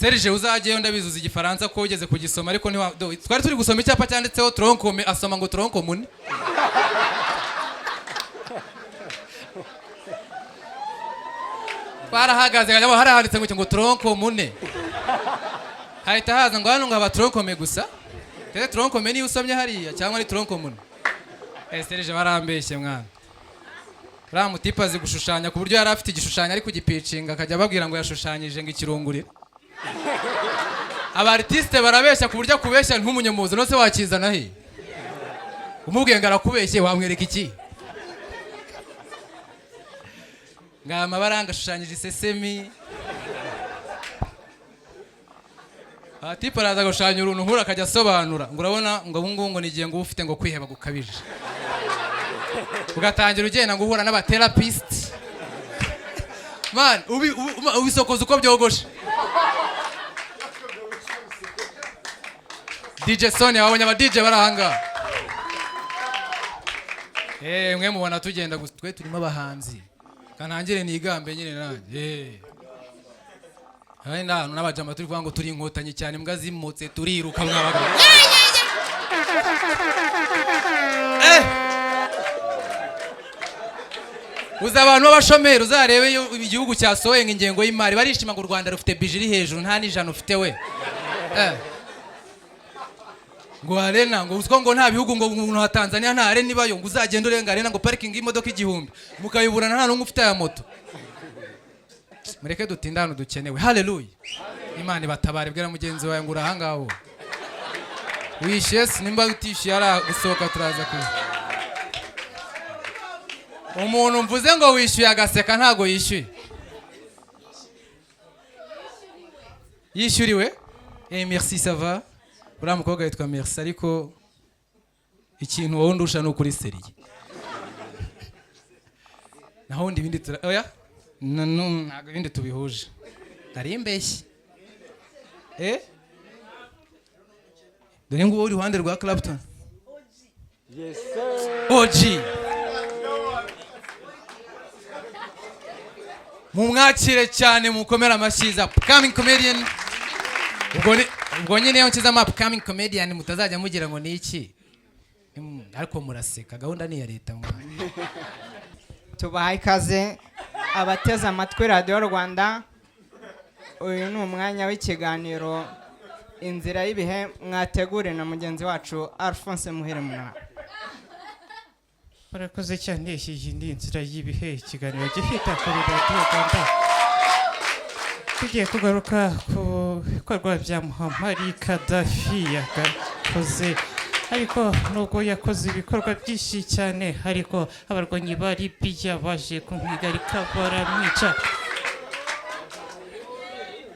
Serge uzagiye ndabizuza igifaransa ko ugeze kugisoma ariko twari turi gusoma icyapa cyanditseho troncome asoma ngo troncomune. Barahagaze ngabo harahanditse ngo troncomune. Hahita haza ngo hano ngo aba troncome gusa. Tete troncome ni usomye hariya cyangwa ni troncomune. Serge barambeshye mwana. Ramutipa azi gushushanya ku buryo yari afite igishushanyo ari kugipicinga akajya babwira ngo yashushanyije ngo ikirungurira. Aba artiste barabeshya ku buryo kubeshya nk'umunyemuzo no se wakizana he. Umubwiye ngo arakubeshye wamwereka iki? Ngama baranga ashushanyije isesemi. Atipa araza gushushanya uruntu nkura akajya asobanura ngo urabona ngo ubungu nigiye ngo ufite ngo kwiheba gukabije. Ugatangira ugenda ngo uhura n'abatherapist. Man, ubisokoza uko byogoshe. DJ Sonia wabonye aba DJ barahanga. Mwe mubona tugenda twe turimo abahanzi. Kanangire nigambe nyine nanjye. Hari ndantu n'abajama turi kuvuga ngo turi inkotanyi cyane mbwa zimotse turiruka mwabagabo. Uza abantu b'abashomeri uzarebe igihugu cyasohoye ingengo y'imari barishima ngo u Rwanda rufite bijiri hejuru nta nijana ufite we. Ngo arena ngo uzko ngo nta bihugu ngo umuntu wa Tanzania nta arena ibayo ngo uzagenda urenga arena ngo parking y'imodoka igihumbi mukayiburana nta n'umwe ufite aya moto. Mureke dutindana dukenewe. Haleluya. Imana batabare bwira mugenzi wawe ngo urahangaho. Wishes nimba utishiye ara gusohoka turaza ku. Umuntu mvuze ngo wishyuye agaseka ntago yishyuye. Yishyuriwe? Merci ça va. Uriya mukobwa yitwa Merci ariko ikintu wowe ndusha no kuri seriye. Naho ndi bindi oya? Ntago bindi tubihuje. Nari imbeshye. Dore ngo uri ruhande rwa Clapton. Yes sir. OG. Mumwakire cyane mukomera amashiza upcoming comedian. Ubwo nyine yo nkiza upcoming comedian mutazajya mugira ngo ni iki. Ariko muraseka gahunda ni ya leta mwana. Tubahaye ikaze abateze amatwi Radio Rwanda. Uyu ni umwanya w'ikiganiro inzira y'ibihe mwategure na mugenzi wacu Alphonse Muhiremuna. Barakoze cyane iki ndi inzira y'ibihe ikiganiro gifita kuri Radio Rwanda. Tugiye kugaruka ku bikorwa bya Muammar Gaddafi yakoze ariko nubwo yakoze ibikorwa byinshi cyane ariko abarwanyi ba Libya baje kumwigarika baramwica.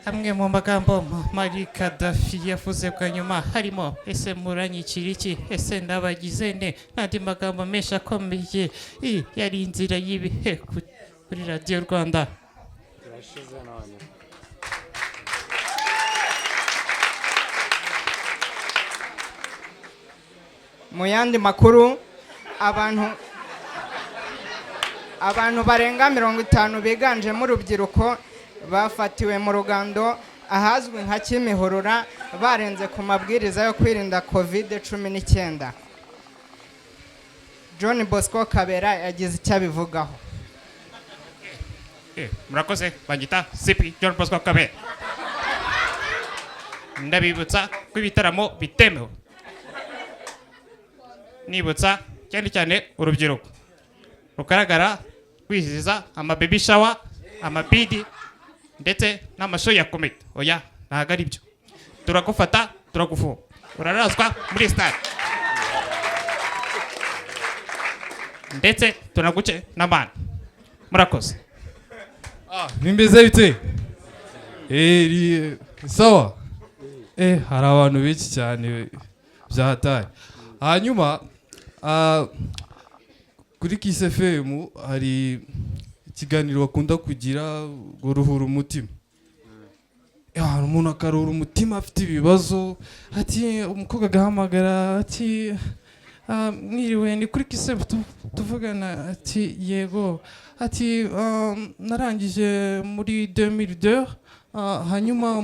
Amwe mu magambo Muammar Gaddafi yavuze bwa nyuma harimo ese muranyikira iki ese ndabagize ne n'andi magambo menshi akomeye. Yari inzira y'ibihe kuri Radio Rwanda. Mu yandi makuru abantu barenga 50 biganjemo urubyiruko bafatiwe mu rugando ahazwi nka Kimihurura barenze ku mabwiriza yo kwirinda COVID-19. John Bosco Kabera yagize icyo abivugaho. Murakoze banyita Sipi John Bosco Kabera. Ndabibutsa ko ibitaramo bitemewe. Nibutsa cyane urubyiruko rugaragara kwizihiza baby shower, amabidi ndetse n'amasho ya komite. Oya ntago ari byo. Turagufata turagufunga. Urarazwa muri stade. Ndetse tunaguce n'abana. Murakoze. Bimbeze bite? Sawa. Hari abantu benshi cyane byahataye. Hanyuma kuri Kiss FM hari ikiganiro bakunda kugira guruhura umutima. Umuntu akaruhura umutima afite ibibazo ati umukobwa agahamagara ati mwiriwe ni kuri Kiss FM tuvugana ati yego ati narangije muri 2002 hanyuma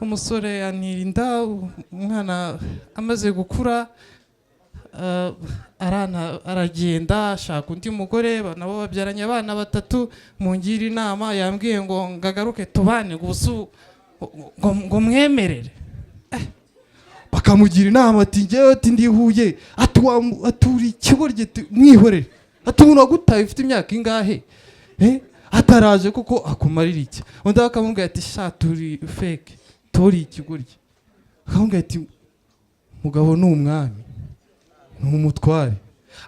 umusore antera inda, umwana amaze gukura aragenda ashaka undi mugore, nabo babyaranye abana 3, mungira inama, yambwiye ngo ngagaruke tubane ngo mwemerere. bakamugira inama ati njyewe ati ndihuye, aturi ikigoryi mwihorere, ati umuntu wagutaye ufite imyaka ingahe ataraje kuko akumarira iki. Undi akamubwira ati sha turi fake, turi ikigoryi. Akamubwira ati mugabo ni umwami, ni umutware.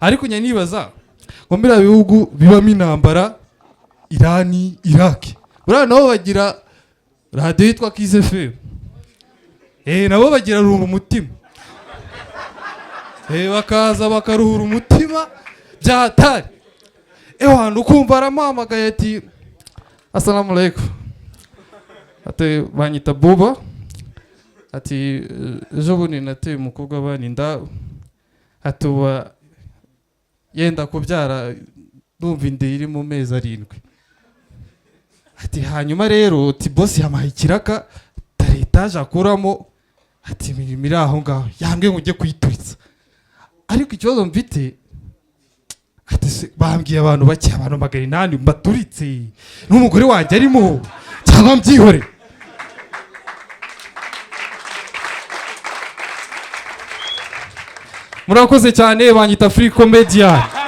Ariko nyanibaza ngo mbira bihugu bibamo intambara, Irani, Iraki, buriya nabo bagira radio yitwa Kiss FM, nabo bagira ruhura umutima, bakaza bakaruhura umutima byahatari. Ewana ukumva arampamagaye ati assalamu alaikum, ati banyita Buba, ati ejo bundi nateye umukobwa baninda, atuba yenda kubyara, ndumva inda iri mu mezi 7. Ati hanyuma rero ati boss yamaye ikiraka taretaje akuramo, ati imirimo iri aho ngaho, yambwiye ngo ujye kuyituritsa. Ariko ikibazo mfite, ati bambwiye abantu bake, abantu 800 mbaturitse n'umugore wanjye arimo, cyangwa mbyihore. Murakoze cyane, banyita Free Comedian.